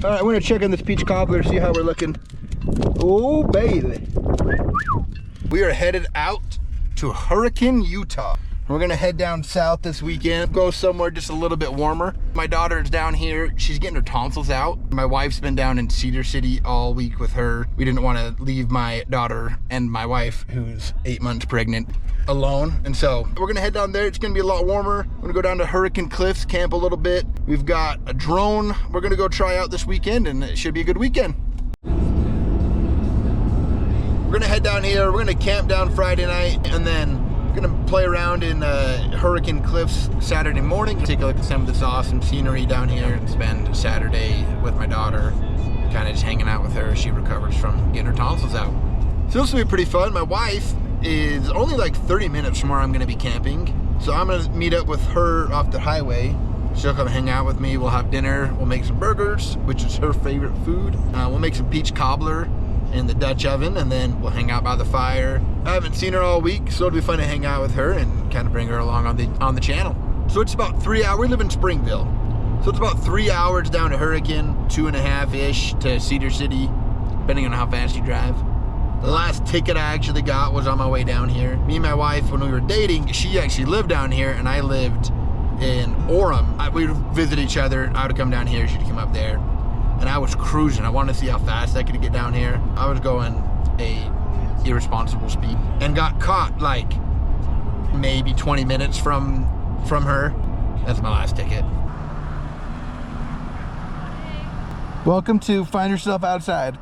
All right, I'm gonna check on this peach cobbler, see how we're looking. Oh, baby. We are headed out to Hurricane, Utah. We're gonna head down south this weekend, go somewhere just a little bit warmer. My daughter is down here, she's getting her tonsils out. My wife's been down in Cedar City all week with her. We didn't wanna leave my daughter and my wife, who's 8 months pregnant, alone. And so we're gonna head down there. It's gonna be a lot warmer. We're gonna go down to Hurricane Cliffs, camp a little bit. We've got a drone we're gonna go try out this weekend, and it should be a good weekend. We're gonna head down here, we're gonna camp down Friday night, and then we're gonna play around in Hurricane Cliffs Saturday morning. Take a look at some of this awesome scenery down here and spend Saturday with my daughter, kind of just hanging out with her as she recovers from getting her tonsils out. So this will be pretty fun. My wife is only like 30 minutes from where I'm gonna be camping. So I'm gonna meet up with her off the highway. She'll come hang out with me, we'll have dinner, we'll make some burgers, which is her favorite food. We'll make some peach cobbler in the Dutch oven, and then we'll hang out by the fire. I haven't seen her all week, so it'll be fun to hang out with her and kind of bring her along on the channel. So it's about 3 hours, we live in Springville. So it's about 3 hours down to Hurricane, 2.5-ish to Cedar City, depending on how fast you drive. The last ticket I actually got was on my way down here. Me and my wife, when we were dating, she actually lived down here and I lived in Orem. We would visit each other. I would come down here, she'd come up there. And I was cruising. I wanted to see how fast I could get down here. I was going a irresponsible speed and got caught like maybe 20 minutes from her. That's my last ticket. Welcome to Find Yourself Outside.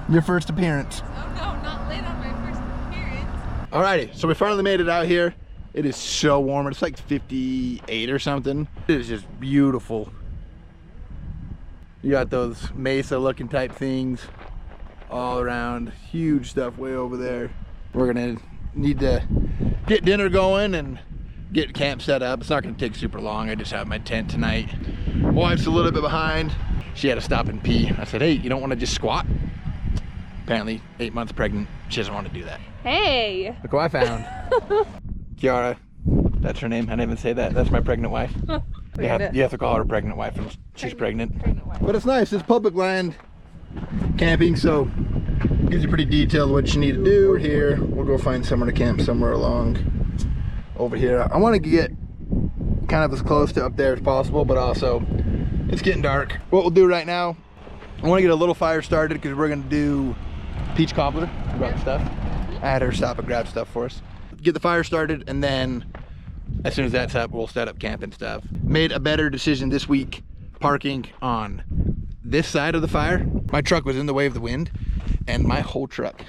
Your first appearance. Oh no, not late on my first appearance. Alrighty, so we finally made it out here. It is so warm. It's like 58 or something. It is just beautiful. You got those mesa looking type things all around. Huge stuff way over there. We're gonna need to get dinner going and get camp set up. It's not gonna take super long. I just have my tent tonight. My wife's a little bit behind. She had to stop and pee. I said, hey, you don't wanna just squat? Apparently 8 months pregnant, she doesn't want to do that. Hey! Look what I found. Kiara, that's her name. I didn't even say that. That's my pregnant wife. You have to call her pregnant wife when she's pregnant. But it's nice, it's public land camping, so it gives you pretty detailed what you need to do. We're here, we'll go find somewhere to camp somewhere along over here. I want to get kind of as close to up there as possible, but also it's getting dark. What we'll do right now, I want to get a little fire started because we're going to do peach cobbler, grab stuff. I had her stop and grab stuff for us. Get the fire started, and then as soon as that's up, we'll set up camp and stuff. Made a better decision this week, parking on this side of the fire. My truck was in the way of the wind, and my whole truck,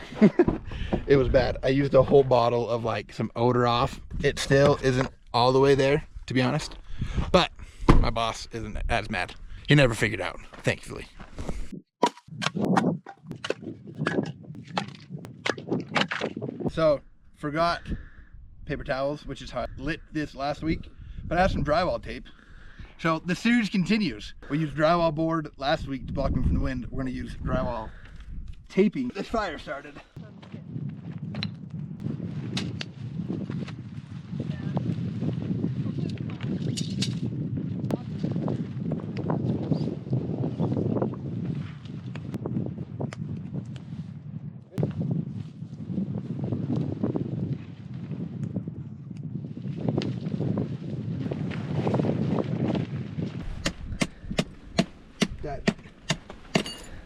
it was bad. I used a whole bottle of like some odor off. It still isn't all the way there, to be honest. But my boss isn't as mad. He never figured out, thankfully. So, forgot paper towels, which is how I lit this last week, but I have some drywall tape. So the series continues. We used drywall board last week to block me from the wind. We're gonna use drywall taping. This fire started.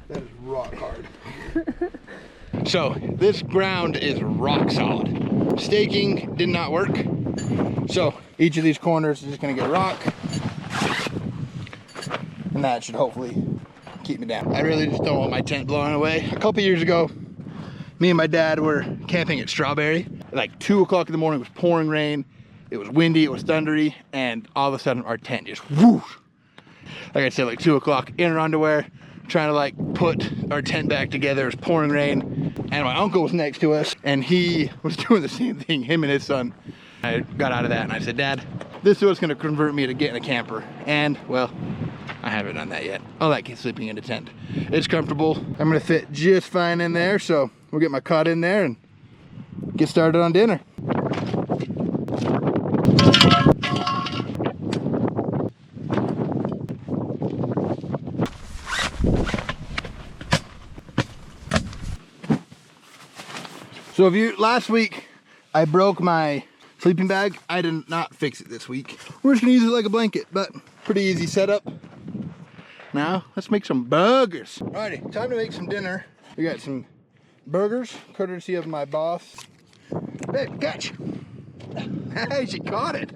That is rock hard. So this ground is rock solid. Staking did not work. So each of these corners is just gonna get rock. And that should hopefully keep me down. I really just don't want my tent blowing away. A couple years ago, me and my dad were camping at Strawberry. At like 2 o'clock in the morning, it was pouring rain. It was windy, it was thundery, and all of a sudden our tent just whoosh. Like I said, like 2 o'clock, in her underwear, trying to like put our tent back together. It was pouring rain, and my uncle was next to us, and he was doing the same thing, him and his son. I got out of that and I said, Dad, this is what's gonna convert me to getting a camper. And well, I haven't done that yet. I like sleeping in a tent. It's comfortable. I'm gonna fit just fine in there, so we'll get my cot in there and get started on dinner. So if you, last week I broke my sleeping bag. I did not fix it this week. We're just gonna use it like a blanket, but pretty easy setup. Now let's make some burgers. Alrighty, time to make some dinner. We got some burgers, courtesy of my boss. Babe, catch! Hey, she caught it.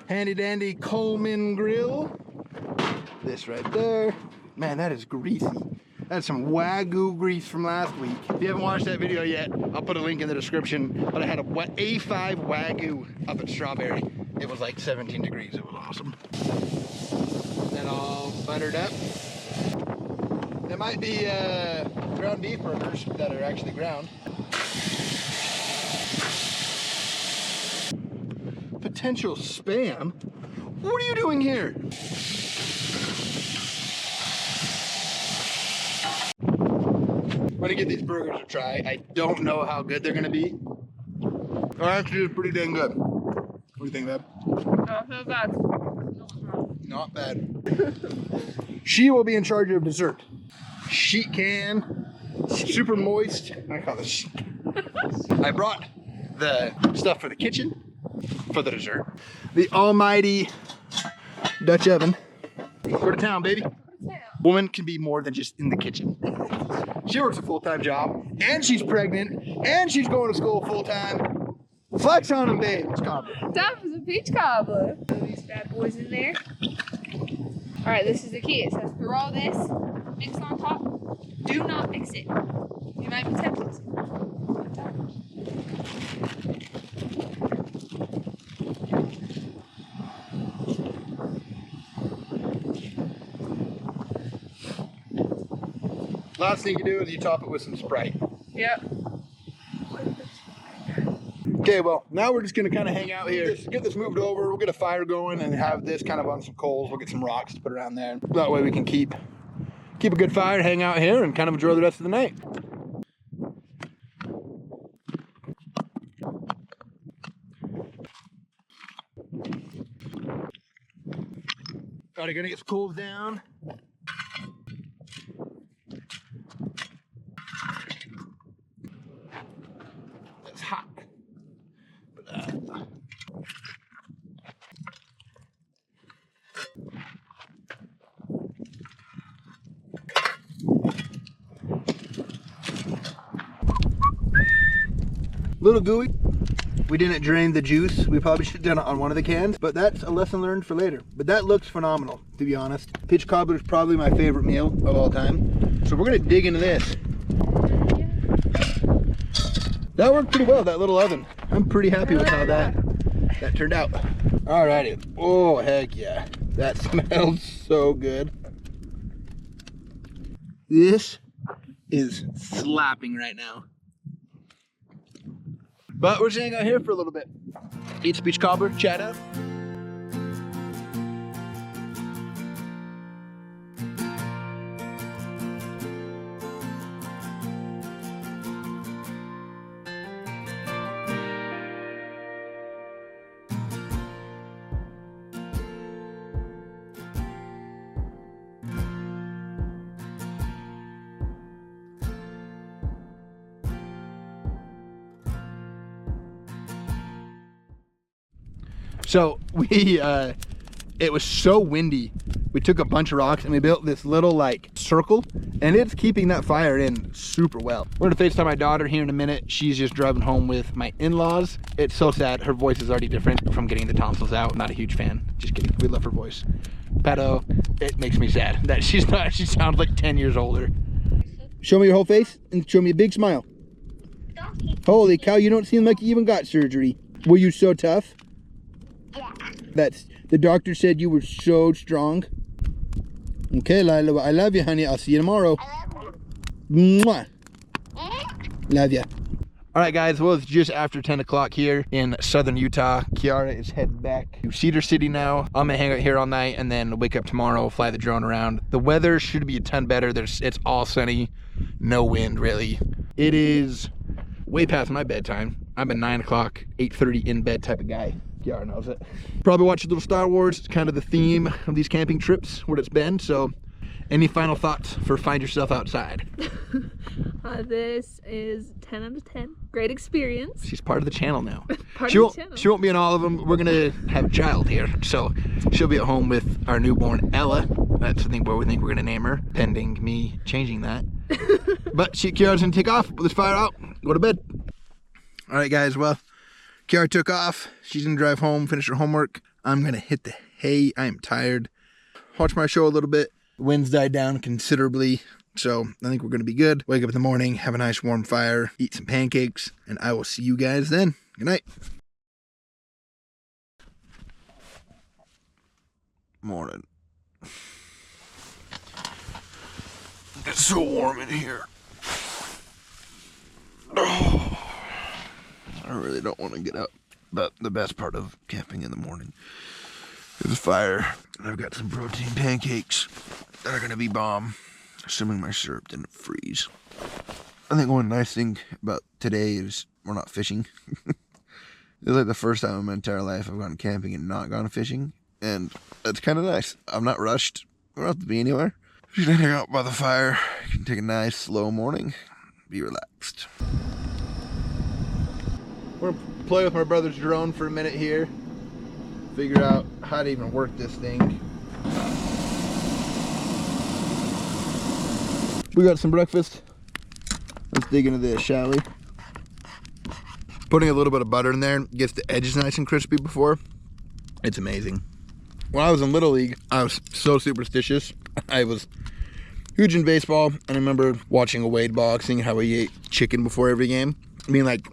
Handy dandy Coleman grill. This right there. Man, that is greasy. That's some Wagyu grease from last week. If you haven't watched that video yet, I'll put a link in the description. But I had a A5 Wagyu up at Strawberry. It was like 17 degrees. It was awesome. Then all buttered up. There might be ground beef burgers that are actually ground. Potential spam? What are you doing here? I'm gonna give these burgers a try. I don't know how good they're gonna be. Actually, it's pretty dang good. What do you think, babe? Not so bad. Not bad. She will be in charge of dessert. Sheet can, super moist. I call this. I brought the stuff for the kitchen for the dessert. The almighty Dutch oven. Go to town, baby. Woman can be more than just in the kitchen. She works a full-time job, and she's pregnant, and she's going to school full-time. Flex on them, babe. It's cobbler. That was a peach cobbler. Throw these bad boys in there. All right, this is the key. It says throw this, mix on top. Do not mix it. You might be tempted to. Last thing you do is you top it with some Sprite. Yep. Okay, well, now we're just gonna kind of hang out here. Get this moved over. We'll get a fire going and have this kind of on some coals. We'll get some rocks to put around there. That way we can keep a good fire, hang out here, and kind of enjoy the rest of the night. Alright, gonna get some coals down. That's hot. Little gooey. We didn't drain the juice. We probably should have done it on one of the cans, but that's a lesson learned for later. But that looks phenomenal, to be honest. Peach cobbler is probably my favorite meal of all time. So we're gonna dig into this. That worked pretty well, that little oven. I'm pretty happy with how that turned out. Alrighty. Oh, heck yeah. That smells so good. This is slapping right now. But we're just hanging out here for a little bit. Eat some peach cobbler, chat out. So it was so windy. We took a bunch of rocks and we built this little like circle, and it's keeping that fire in super well. We're gonna FaceTime my daughter here in a minute. She's just driving home with my in-laws. It's so sad. Her voice is already different from getting the tonsils out. Not a huge fan. Just kidding. We love her voice. Pato, it makes me sad that she sounds like 10 years older. Show me your whole face and show me a big smile. Holy cow, you don't seem like you even got surgery. Were you so tough? Yeah. The doctor said you were so strong. Okay, Lila, I love you, honey. I'll see you tomorrow. I love you. Mwah. Love you. All right, guys. Well, it's just after 10 o'clock here in southern Utah. Kiara is heading back to Cedar City now. I'm gonna hang out here all night and then wake up tomorrow, fly the drone around. The weather should be a ton better. It's all sunny, no wind really. It is way past my bedtime. I'm a 9 o'clock, 8:30 in bed type of guy. Kiara knows it. Probably watch a little Star Wars. It's kind of the theme of these camping trips, what it's been. So any final thoughts for Find Yourself Outside? This is 10 out of 10. Great experience. She's part of the channel now. Part She of won't, the channel. she won't be in all of them. We're gonna have a child here, so she'll be at home with our newborn Ella. That's the thing where we think we're gonna name her, pending me changing that. But Kiara's gonna take off, put this fire out, go to bed. All right, guys. Well, Kiara took off. She's gonna drive home, finish her homework. I'm gonna hit the hay. I am tired. Watch my show a little bit. The wind's died down considerably. So I think we're going to be good. Wake up in the morning, have a nice warm fire, eat some pancakes, and I will see you guys then. Good night. Morning. It's so warm in here. Oh, I really don't want to get up. But the best part of camping in the morning is a fire. And I've got some protein pancakes that are going to be bomb. Assuming my syrup didn't freeze. I think one nice thing about today is we're not fishing. It's like the first time in my entire life I've gone camping and not gone fishing. And that's kind of nice. I'm not rushed. We don't have to be anywhere. Just hang out by the fire. You can take a nice slow morning. Be relaxed. We're going to play with my brother's drone for a minute here. Figure out how to even work this thing. We got some breakfast. Let's dig into this, shall we? Putting a little bit of butter in there gets the edges nice and crispy before. It's amazing. When I was in Little League, I was so superstitious. I was huge in baseball, and I remember watching a Wade boxing, how he ate chicken before every game. Being like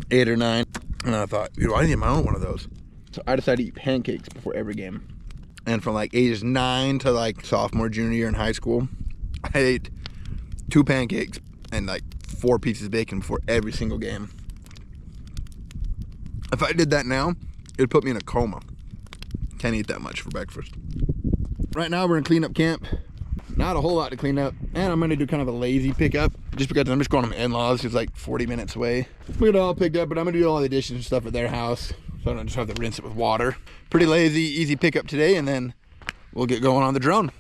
8 or 9, and I thought, I need my own one of those. So I decided to eat pancakes before every game. And from like ages 9 to like sophomore, junior year in high school, I ate 2 pancakes and like 4 pieces of bacon before every single game. If I did that now, it would put me in a coma. Can't eat that much for breakfast. Right now we're gonna clean up camp. Not a whole lot to clean up, and I'm gonna do kind of a lazy pickup just because I'm just going to my in-laws. It's like 40 minutes away. We got it all picked up, but I'm gonna do all the dishes and stuff at their house, so I don't just have to rinse it with water. Pretty lazy, easy pickup today, and then we'll get going on the drone.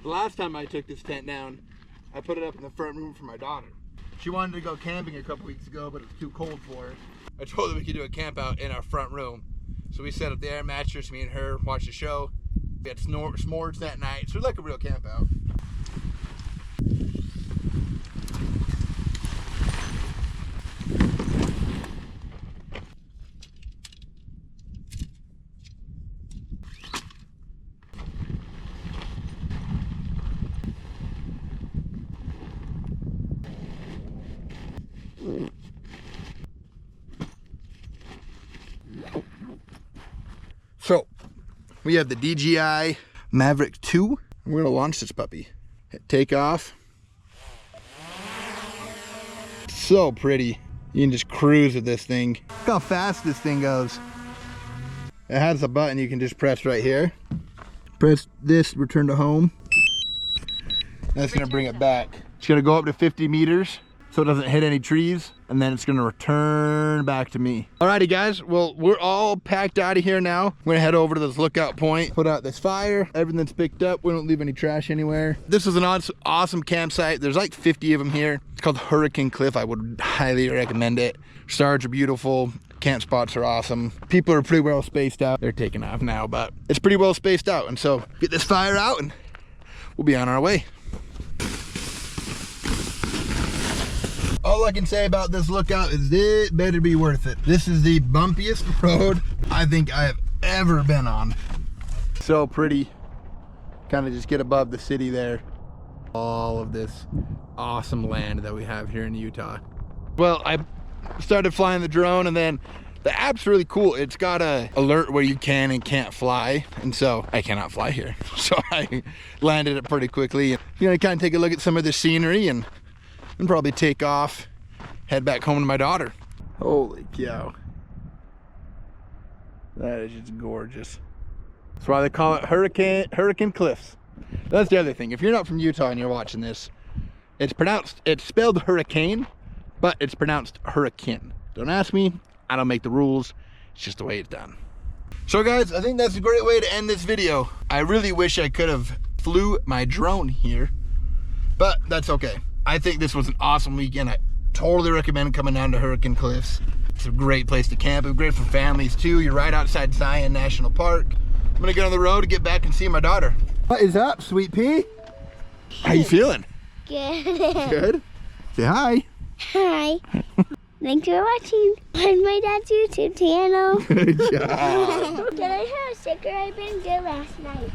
The last time I took this tent down, I put it up in the front room for my daughter. She wanted to go camping a couple weeks ago, but it was too cold for her. I told her we could do a camp out in our front room. So we set up the air mattress, me and her watched the show. We had s'mores that night, so it was like a real camp out. So, we have the DJI Mavic 2. We're gonna launch this puppy. Hit takeoff. So pretty. You can just cruise with this thing. Look how fast this thing goes. It has a button you can just press right here. Press this, return to home. That's gonna bring it back. It's gonna go up to 50 meters. So it doesn't hit any trees, and then it's gonna return back to me. Alrighty guys, well, we're all packed out of here now. We're gonna head over to this lookout point, put out this fire. Everything's picked up, we don't leave any trash anywhere. This is an awesome campsite. There's like 50 of them here. It's called Hurricane Cliff. I would highly recommend it. Stars are beautiful, camp spots are awesome. People are pretty well spaced out. They're taking off now, but it's pretty well spaced out. And so get this fire out and we'll be on our way. All I can say about this lookout is it better be worth it. This is the bumpiest road I think I have ever been on. So pretty. Kind of just get above the city there. All of this awesome land that we have here in Utah. Well, I started flying the drone and then The app's really cool. It's got a alert where you can and can't fly, and so I cannot fly here. So I landed it pretty quickly. You know, kind of take a look at some of the scenery and probably take off, head back home to my daughter. Holy cow. That is just gorgeous. That's why they call it Hurricane Cliffs. That's the other thing. If you're not from Utah and you're watching this, it's spelled hurricane, but it's pronounced hurricane. Don't ask me, I don't make the rules. It's just the way it's done. So guys, I think that's a great way to end this video. I really wish I could have flew my drone here, but that's okay. I think this was an awesome weekend. I totally recommend coming down to Hurricane Cliffs. It's a great place to camp. It's great for families too. You're right outside Zion National Park. I'm gonna get on the road to get back and see my daughter. What is up, Sweet Pea? How you feeling? Good. Good? Say hi. Hi. Thanks for watching on my dad's YouTube channel. Good job. Did I have a sticker? I've been good last night.